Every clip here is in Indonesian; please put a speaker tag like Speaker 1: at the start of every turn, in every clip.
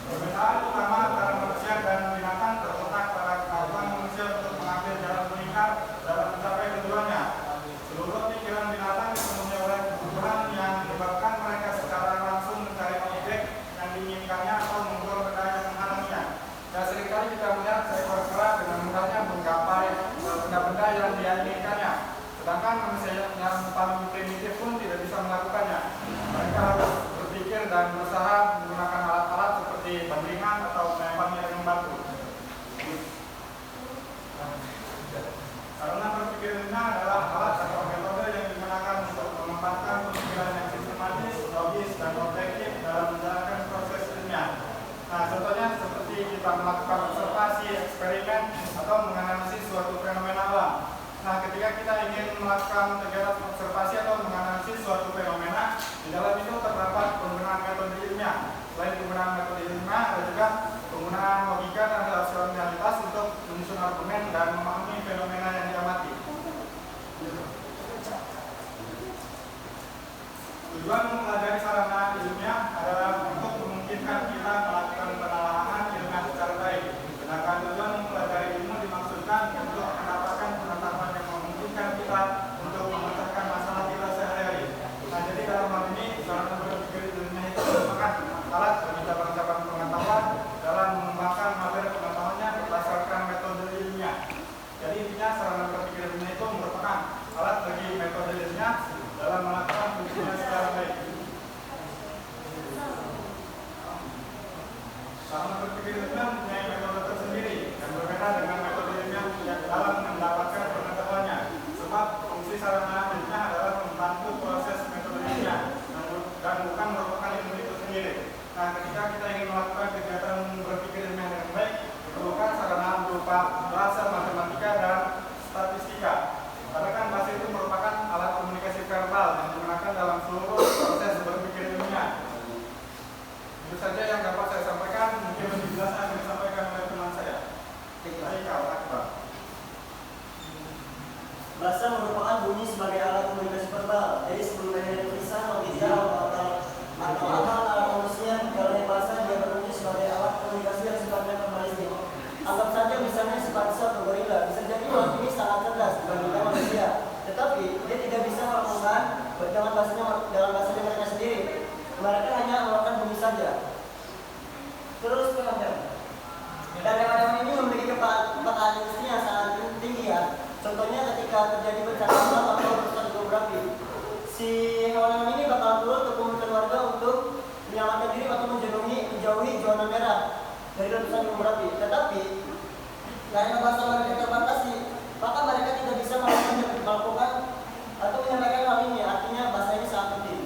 Speaker 1: Perbedaan utama antara manusia dan binatang terletak pada kemampuan manusia untuk mengambil jalan melingkar dalam mencapai tujuannya. Seluruh pikiran binatang dipenuhi oleh kebutuhan yang menyebabkan mereka secara langsung mencari objek yang diinginkannya atau mengukur benda yang menghalanginya. Dan seringkali kita melihat seekor kera dengan mudahnya menggapai benda-benda yang dia inginkannya. Sedangkan manusia yang paling primitif pun tidak bisa melakukannya. Mereka harus berpikir dan berusaha menggunakan alat-alat seperti bandingan atau melemparnya dengan batu. Sarana berpikirnya adalah alat atau metode yang digunakan untuk mengembangkan pemikiran yang sistematis, logis, dan objektif dalam menjalankan proses ilmiah. Nah, contohnya seperti kita melakukan observasi, eksperimen, atau menganalisis suatu fenomena alam. Nah, ketika kita ingin melakukan kegiatan observasi atau menganalisis suatu fenomena, di dalam itu terdapat penggunaan metode ilmiah. Selain penggunaan metode ilmiah, ada juga penggunaan logika dan rasionalitas untuk menyusun argumen dan memahami fenomena yang diamati. Tujuan mempelajari sarana ilmiah adalah untuk memungkinkan kita melakukan penelaahan ilmiah secara baik. Sedangkan tujuan mempelajari ilmu dimaksudkan untuk mendapatkan pengetahuan yang memungkinkan kita untuk memecahkan masalah kita sehari-hari. Nah, jadi dalam hal ini sarana berpikir ilmiah itu merupakan alat bagi cabang-cabang pengetahuan dalam mengembangkan materi pengetahuannya berdasarkan metode ilmiah. Jadi intinya sarana berpikir ilmiah itu merupakan alat bagi metode ilmiah dalam melakukan fungsinya secara baik. Sarana berpikir ilmiah mempunyai metode tersendiri yang berbeda dengan metode ilmiah yang dalam mendapatkan pengetahuannya. Sebab fungsi sarana ilmiah adalah membantu proses metode ilmiah dan bukan merupakan ilmu itu sendiri. Nah, ketika kita ingin melakukan kegiatan berpikir ilmiah dengan baik, diperlukan sarana berupa bahasa, matematika, dan statistika. Karena kan bahasa itu merupakan alat komunikasi verbal yang digunakan dalam seluruh proses berpikir ilmiah. Itu saja yang dapat saya sampaikan. Mungkin lebih jelas akan disampaikan oleh teman saya. Baik, Akbar.
Speaker 2: Bahasa merupakan bunyi sebagai alat komunikasi verbal. Jadi sebelum adanya tulisan, logika, atau alat manusia, dalam bahasa dia berbunyi sebagai alat komunikasi yang sifatnya verbalistik. Anggap saja misalnya sifat atau gorila. Bisa jadi orang ini sangat cerdas dibandingkan manusia, tetapi dia tidak bisa melakukan dalam bahasanya mereka sendiri. Mereka hanya melakukan bunyi saja. Terus kemudian, dan hewan-hewan ini memiliki kepekaan industri yang sangat tinggi ya. Contohnya ketika terjadi bencana alam atau letusan gunung berapi, si hewan-hewan ini bakal turun ke pemukiman warga untuk menyelamatkan diri atau menjauhi zona merah dari letusan gunung berapi. Tetapi karena bahasa mereka terbatasi, maka mereka tidak bisa melakukan atau menyampaikan hal ini. Artinya bahasa ini sangat penting.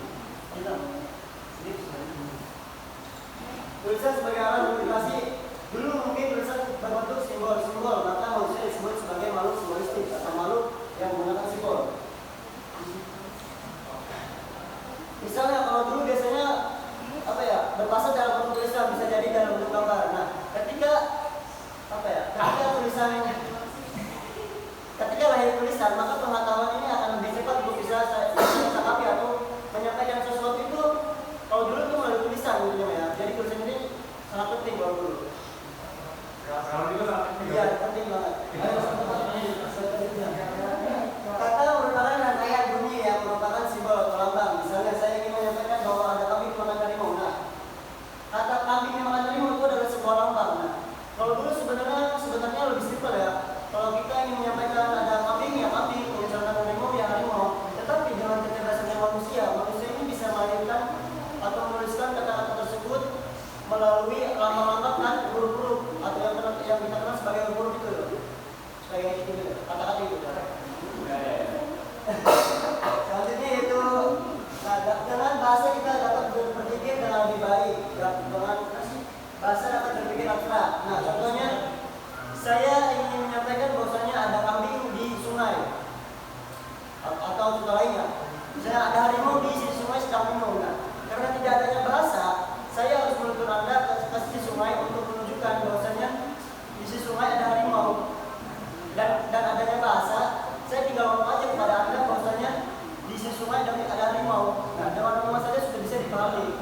Speaker 2: Tulisan sebagai alat komunikasi, dulu mungkin tulisan berbentuk simbol-simbol, maka manusia disebut sebagai makhluk simbolistik atau makhluk yang menggunakan simbol. Misalnya kalau dulu biasanya berbahasa dalam bentuk tulisan, bisa jadi dalam bentuk gambar. Nah, ketika lahir tulisan, maka pengetahuan ini akan lebih cepat untuk bisa sakapi atau menyampaikan sesuatu itu. Kalau dulu itu melalui tulisan ya. Jadi tulisan ini sangat penting kalau dulu.
Speaker 1: Kalau itu sangat penting.
Speaker 2: Iya, penting banget. Kata merupakan rangkaian bunyi yang merupakan simbol atau lambang. Misalnya saya ingin menyampaikan bahwa ada kambing makan harimau. Nah, kata kambing yang makan harimau itu adalah sebuah lambang. Nah, kalau dulu sebenarnya lebih simpel ya. Kalau kita ingin menyampaikan ada kambing ya kambing, misalkan harimau ya harimau. Tetapi dengan kecerdasan manusia ini bisa melahirkan atau menuliskan kata-kata tersebut melalui lambang-lambang dan huruf-huruf atau yang kita kenal sebagai huruf itu loh. Kayak gitu kata-kata itu. Selanjutnya itu dengan bahasa kita dapat berpikir dengan lebih baik. Dengan bahasa dapat berpikir abstrak. Nah, contohnya saya ingin menyampaikan bahwasanya ada kambing di sungai atau contoh lainnya. Misalnya ada harimau di sisi sungai sedang minum. Nah, karena tidak adanya bahasa, saya harus menuntun Anda ke sisi sungai untuk menunjukkan bahwasanya di sisi sungai ada harimau. Dan adanya bahasa, saya tinggal ngomong aja kepada Anda bahwasanya di sisi sungai ada harimau. Nah, dengan ngomong saja sudah bisa dipahami.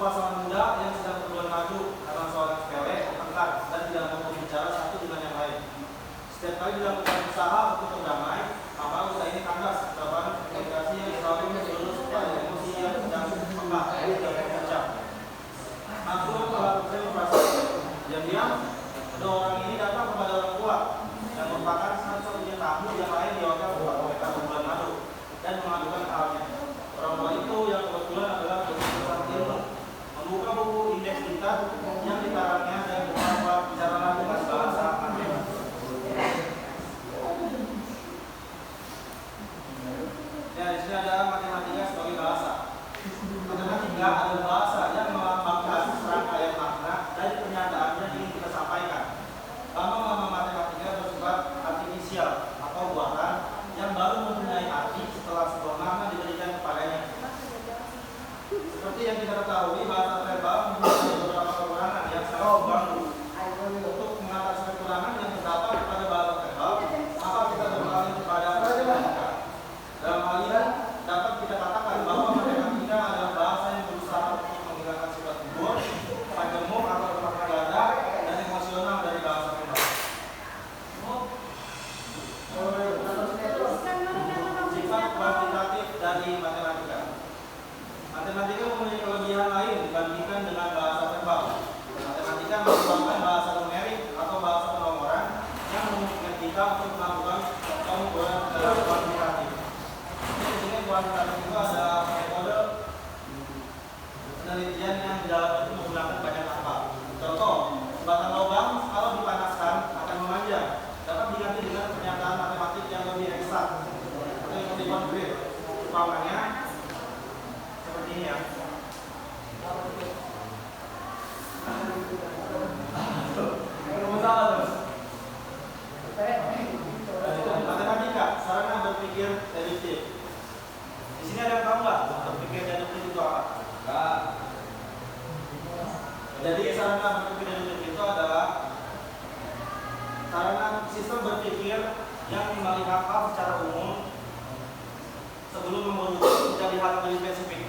Speaker 3: sebuah pasangan muda yang sedang berbulan madu karena seorang sepele, tengkar, dan tidak mau berbicara satu dengan yang lain. Setiap kali dilakukan usaha untuk berdamai, maka usaha ini kandas terhadap komunikasi yang selalu menurut pada emosi yang sedang peka dan tidak berbicara. Aku telah bertemu merasa diam-diam, kedua orang ini datang kepada orang tua yang merupakan satu-satunya tamu yang lain di hotel mereka berbulan madu dan mengadukan halnya. Orang tua itu yang kebetulan adalah dosen ilmu membuka buku indeks tingkat yang dikarangnya dan beberapa bicaralah dengan bahasa matematika. Ya, di sini ada matematika sebagai bahasa. Matematika adalah bahasa yang melambangkan serangkaian makna dari pernyataan yang ingin kita sampaikan. Lama-lama matematika bersifat artifisial atau buatan yang baru mempunyai arti setelah sebuah makna diberikan kepadanya. Seperti yang kita ketahui, bahasa verbal memiliki beberapa kekurangan yang sangat mengganggu. Untuk mengatasi kekurangan yang terdapat pada bahasa verbal, maka kita beralih kepada matematika. Dalam hal ini, dapat kita katakan bahwa matematika adalah bahasa yang berusaha untuk menghilangkan sifat gugur, majemuk atau bermakna ganda, dan emosional dari bahasa verbal. Sifat kuantitatif dari matematika. Matematika mempunyai kelebihan lain dibandingkan dengan bahasa verbal. Matematika merupakan bahasa numerik atau bahasa penomoran yang memungkinkan kita untuk melakukan pengukuran secara kuantitatif. Di sini kuantitatif itu ada metode penelitian yang di dalam itu menggunakan banyak angka. Contoh, sebatang lubang kalau dipanaskan akan memanjang, dapat diganti dengan pernyataan matematik yang lebih eksak atau yang lebih konkret. Umpamanya seperti ini ya. Matematika, sarana berpikir deduktif. Di sini ada yang tahu nggak berpikir deduktif itu apa? Enggak. Jadi sarana berpikir deduktif itu adalah sarana sistem berpikir yang melihat hal secara umum sebelum merujuk menjadi hal yang lebih spesifik.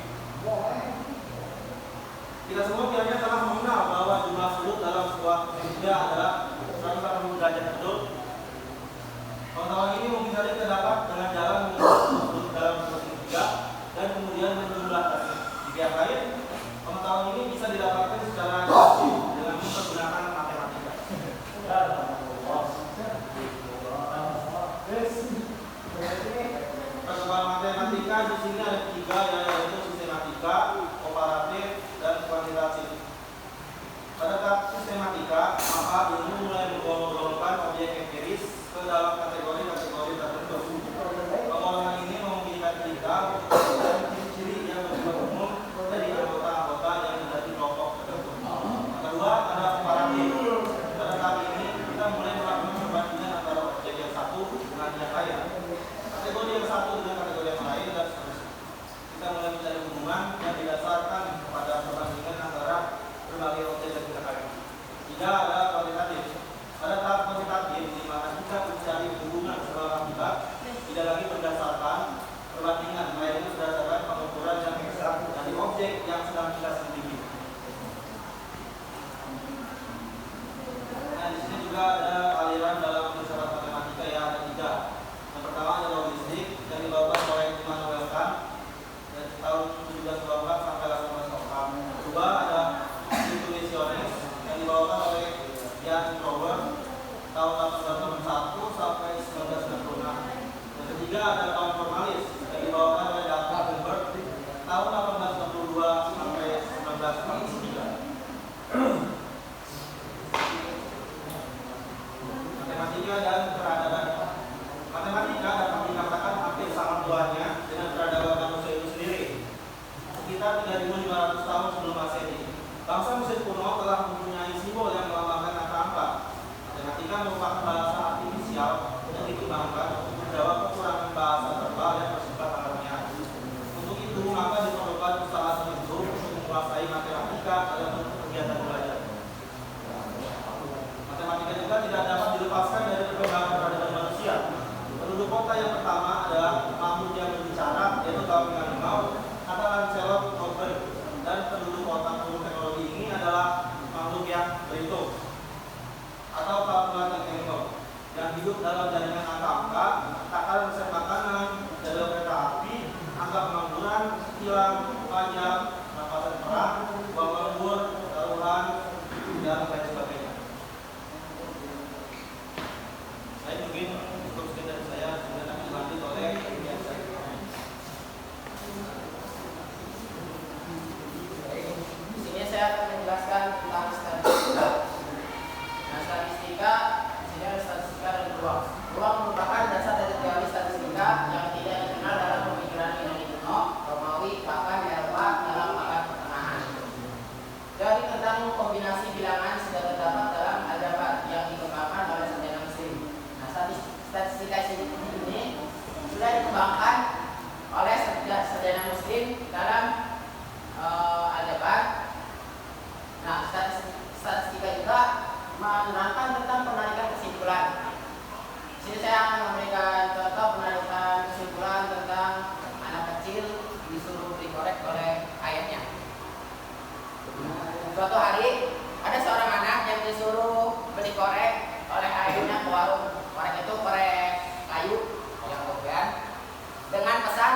Speaker 3: Kita semua kiranya telah mengenal bahwa jumlah sudut dalam sebuah segitiga adalah 180 derajat betul. Pengetahuan ini mungkin saja terdapat dengan jalan mengukur sudut dalam sebuah segitiga dan kemudian menjumlahkan. Di pihak lain, pengetahuan ini bisa didapatkan secara induktif dengan menggunakan matematika. Perkembangan matematika di sini ada tiga, yaitu sistematika, komparatif, dan kuantitatif. Pada tahap sistematika, maka ilmu mulai menggolongkan objek empiris ke dalam kategori-kategori tertentu. Penggolongan ini memungkinkan kita untuk mengetahui ciri-ciri yang bersifat umum dari anggota-anggota yang menjadi kelompok tertentu. Kedua, ada komparatif. Pada tahap ini, kita mulai melakukan perbandingan antara objek yang satu dengan yang lain. Kategori yang satu dengan kategori yang lain dan seterusnya. Kita mulai mencari hubungan yang didasarkan pada perbandingan antara berbagai objek yang kita kaji. Tiga, ada kuantitatif. Pada tahap kuantitatif, di mana kita mencari hubungan sebab akibat, tidak lagi berdasarkan perbandingan, melainkan berdasarkan pengukuran yang eksak dari objek yang sedang kita selidiki. Nah, di sini juga ada aliran dalam filsafat matematika yang ada tiga. Yang pertama ada logistik yang dibawakan oleh Immanuel Kant dari tahun 1724 sampai 1804. Kedua ada intuitionis yang dibawakan oleh Jan Trower tahun 1861 sampai 1996. Yang ketiga ada kaum formalis yang dibawakan oleh David Hilbert tahun 1862 sampai 1943. Matematika dan peradaban. Matematika dapat dikatakan hampir sama buahnya dengan peradaban manusia itu sendiri. Sekitar 3.500 tahun sebelum Masehi, bangsa Mesir kuno telah mempunyai simbol yang melambangkan angka-angka. Matematika merupakan bahasa artifisial yang dikembangkan untuk menjawab kekurangan bahasa verbal yang sudah pajak, rampasan perang, uang lembur, taruhan, dan lain sebagainya. Saya mungkin cukup sekian dari saya, sudah akan dilanjut oleh biasa.
Speaker 4: Di sini saya akan menjelaskan tentang statistika. Nah, statistika di sini ada statistika dan peluang. Peluang merupakan dasar dari teori statistika yang tidak dikenal dalam pemikiran Yunani kuno, Romawi, bahkan Eropa dalam abad pertengahan. Teori tentang kombinasi bilangan sudah terdapat dalam aljabar yang dikembangkan oleh sarjana Mesir. Nah, statistika ini sudah dikembangkan oleh sarjana Muslim dalam aljabar. Nah, statistika juga menerangkan tentang penarikan kesimpulan. Di sini saya akan memberikan contoh penarikan kesimpulan tentang anak kecil disuruh dikorek oleh ayahnya. Suatu hari ada seorang anak yang disuruh beli korek oleh ayahnya ke warung. Korek itu korek kayu yang kopian, dengan pesan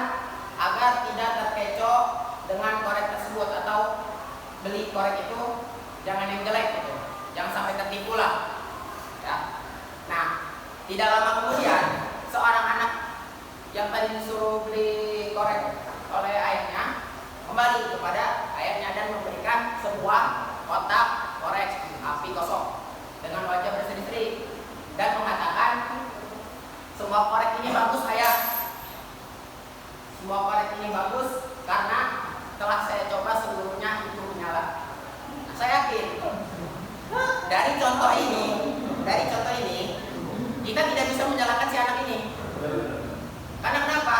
Speaker 4: agar tidak terkecoh dengan korek tersebut, atau beli korek itu jangan yang jelek gitu, jangan sampai tertipu lah ya. Nah, tidak lama kemudian seorang anak yang tadi disuruh beli korek oleh ayahnya kembali kepada ayahnya dan memberikan sebuah kotak korek api kosong dengan wajah berseri-seri dan mengatakan, semua korek ini bagus ayah, semua korek ini bagus karena telah saya coba seluruhnya itu menyala. Nah, saya yakin dari contoh ini kita tidak bisa menyalahkan si anak ini. Karena kenapa?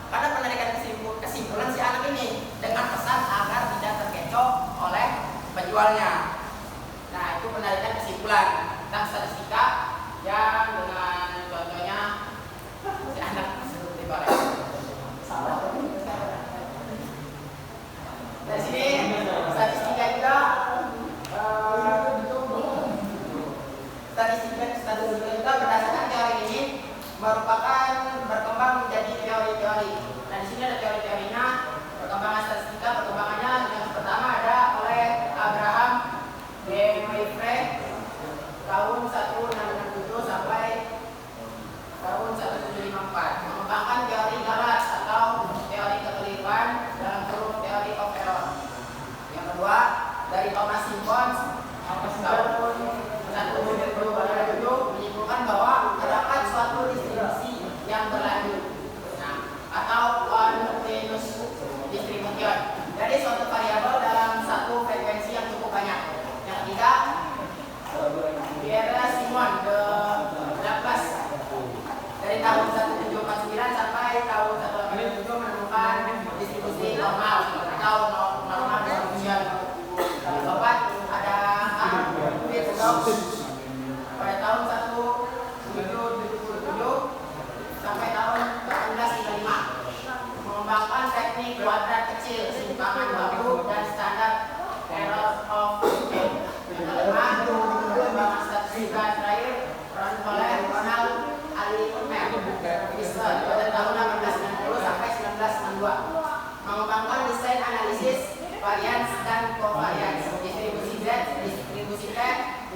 Speaker 4: Karena penarikan kesimpulan si anak ini dengan pesan agar tidak terkecoh oleh penjualnya. Nah, itu penarikan kesimpulan tentang statistika yang dengan contohnya si anak disuruh dikorek. Dari sini statistika juga statistika berdasarkan teori ini merupakan berkembang menjadi teori-teori. Nah, di sini ada teori-teorinya. Perkembangan statistika, perkembangannya yang pertama ada oleh Abraham de Moivre tahun 1667 sampai tahun 1754, mengembangkan teori galas atau teori kekeliruan dalam kurung teori of error. Yang kedua dari Thomas Simpson tahun 1727 menyimpulkan bahwa terdapat suatu distribusi yang berlanjut, nah, atau continuous distribution dari suatu variabel dalam satu frekuensi yang cukup banyak. Yang ketiga Pierre Simon de Laplace dari tahun 1749 sampai tahun 1877 menemukan distribusi normal atau normal distribution. Yang keempat ada pada tahun 1777 sampai tahun 1835 mengembangkan teknik kuadrat kecil, simpangan baku, dan standar error of mean. Yang kelima, pengembangan statistika terakhir oleh Ronald Allimer pada tahun 1890 sampai 1992 mengembangkan desain analisis varians dan covariance, distribusi Z, distribusi T,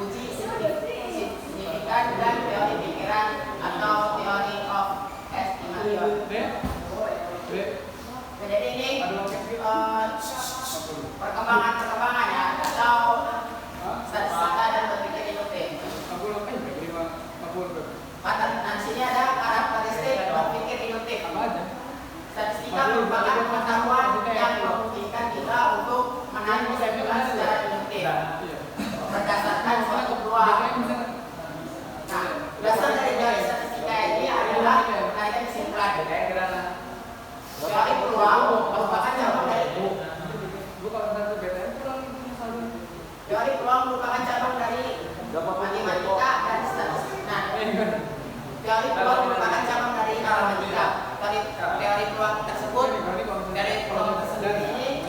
Speaker 4: uji signifikan, dan teori pikiran atau teori of estimation. Jadi ini perkembangan ya, atau statistika dan berpikir induktif. Nah, di sini ada karakteristik berpikir induktif. Statistika merupakan pengetahuan yang memungkinkan kita untuk menarik kesimpulan secara induktif berdasarkan suatu peluang. Nah, dasar dari teori statistika ini adalah menarikan kesimpulan. Teori peluang merupakan cabang dari matematika dan statistika. Nah, teori peluang merupakan cabang dari matematika. Teori peluang tersebut ini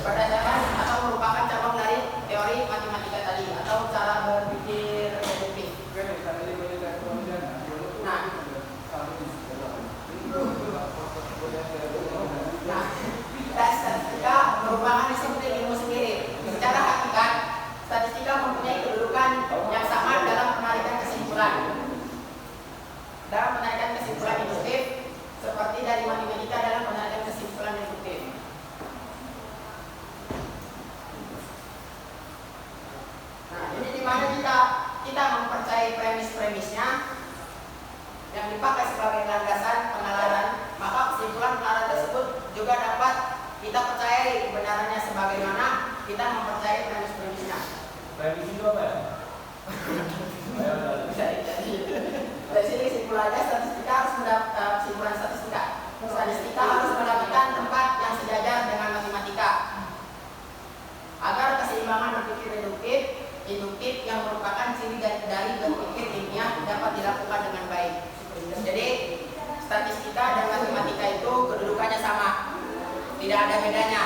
Speaker 4: berdasarkan atau merupakan cabang dari teori matematika tadi atau cara berpikir deduktif. Nah, kesimpulannya statistika harus kesimpulan statistika. Statistika harus mendapatkan tempat yang sejajar dengan matematika agar keseimbangan berpikir induktif yang merupakan ciri dari berpikir ilmiah dapat dilakukan dengan baik. Jadi statistika dan matematika itu kedudukannya sama, tidak ada bedanya.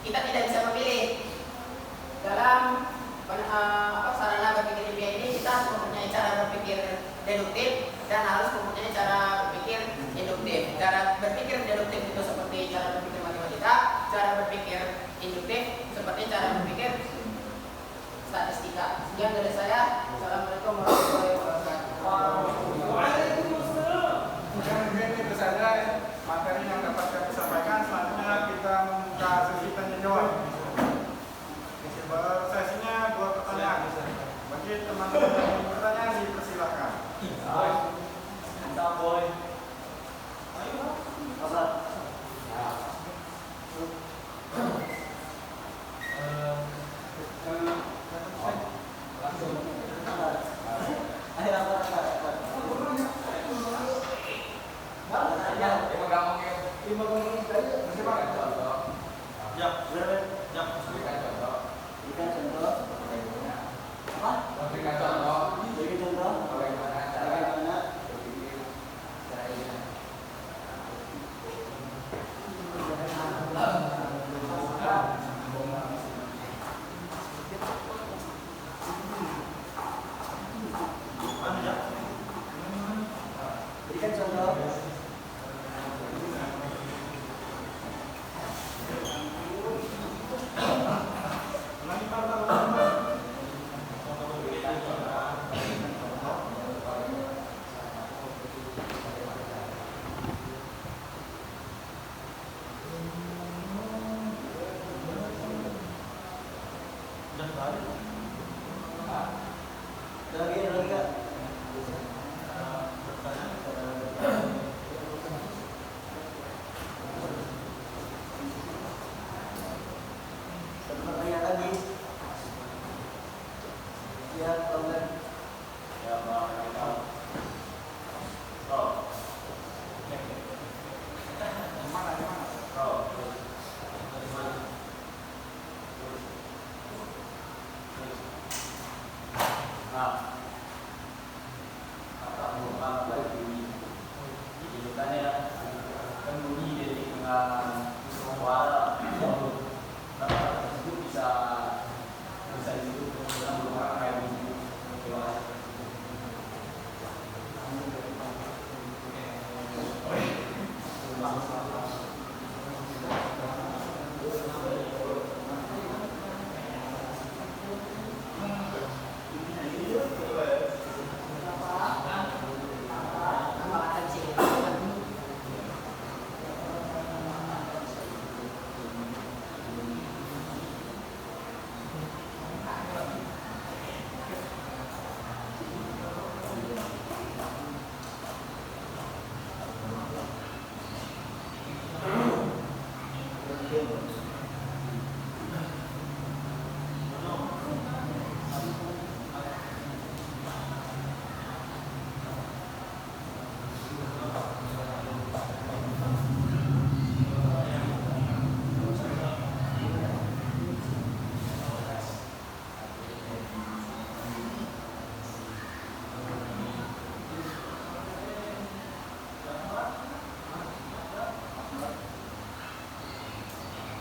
Speaker 4: Kita tidak bisa memilih dalam sarana berpikir ilmiah ini. Kita harus mempunyai cara berpikir deduktif dan harus mempunyai cara berpikir induktif. Cara berpikir deduktif itu seperti cara berpikir matematika, cara berpikir induktif seperti cara berpikir statistika. Sekian dari saya. Assalamualaikum warahmatullahi wabarakatuh.
Speaker 1: Mungkin itu saja materi yang dapat kami sampaikan. Selanjutnya kita membuka sesi tanya jawab. Sesinya 2 pertanyaan. Bagi teman-teman yang ingin bertanya dipersilakan.
Speaker 2: Mantap boy. Apa? Ayo apa?
Speaker 3: Ya,
Speaker 2: Berapa?
Speaker 3: ya.
Speaker 2: Berikan contoh. Apa? Berikan contoh. Bagaimana? Berikan contoh.
Speaker 1: Ulangi Pak.
Speaker 2: Lagi Kak. Pertanyaan lagi. Ya, Bang.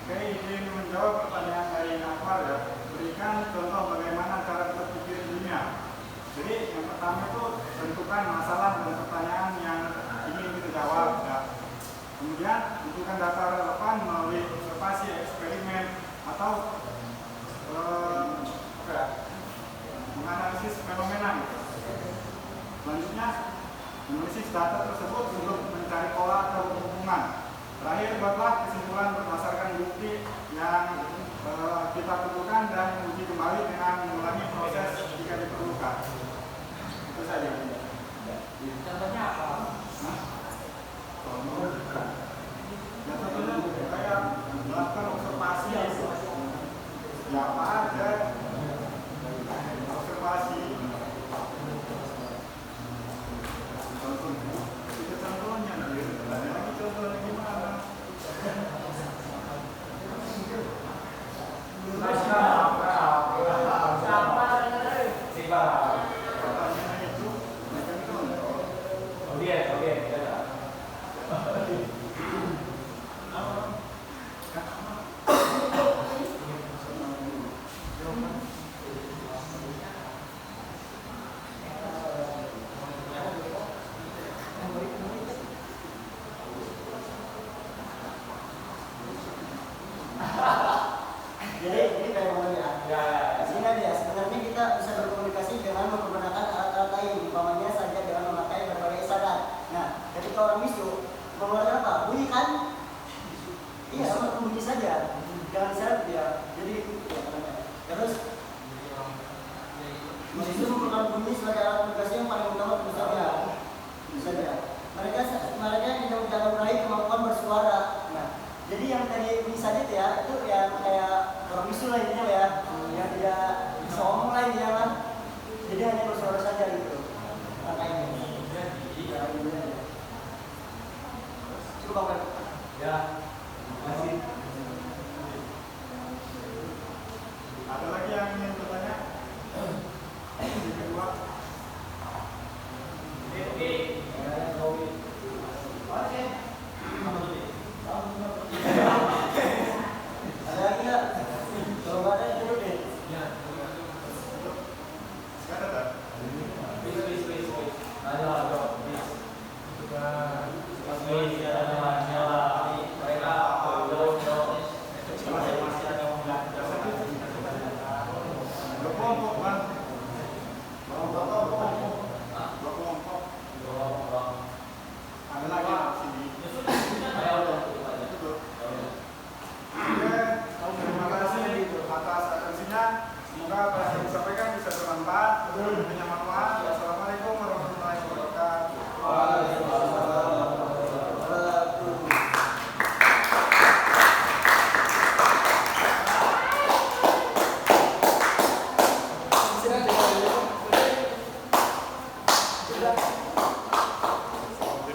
Speaker 1: Oke, izin menjawab pertanyaan dari Nafar ya. Berikan contoh bagaimana cara berpikir ilmiah. Jadi yang pertama itu tentukan masalah dan pertanyaan yang ingin kita jawab ya. Kemudian tentukan data relevan melalui observasi, eksperimen atau menganalisis fenomena gitu. Selanjutnya analisis data tersebut untuk mencari pola atau hubungan. Terakhir, buatlah kesimpulan berdasarkan bukti yang kita tentukan dan uji kembali dengan mengulangi proses jika diperlukan. Itu saja.
Speaker 4: Contohnya apa?
Speaker 1: Ya tentunya kayak melakukan observasi. Ya apa aja. Observasi.
Speaker 2: Jadi kayak ngomongnya. Sehingga dia sebenarnya kita bisa berkomunikasi dengan menggunakan alat-alat lain, umpamanya saja dengan memakai berbagai isyarat. Nah, ketika orang bisu mengeluarkan apa? Bunyi kan? Iya, sama bunyi saja. Jangan isyarat dia. Jadi terus bisu merupakan bunyi sebagai alat komunikasi yang paling utama tentu saja. Mereka tidak mencapai kemampuan bersuara. Nah, jadi yang tadi bunyi saja ya, itu yang kayak orang bisu lah intinya ya, yang tidak bisa ngomong lah intinya lah. Jadi hanya bersuara saja gitu. Makanya. Cukup banget.
Speaker 5: Ya.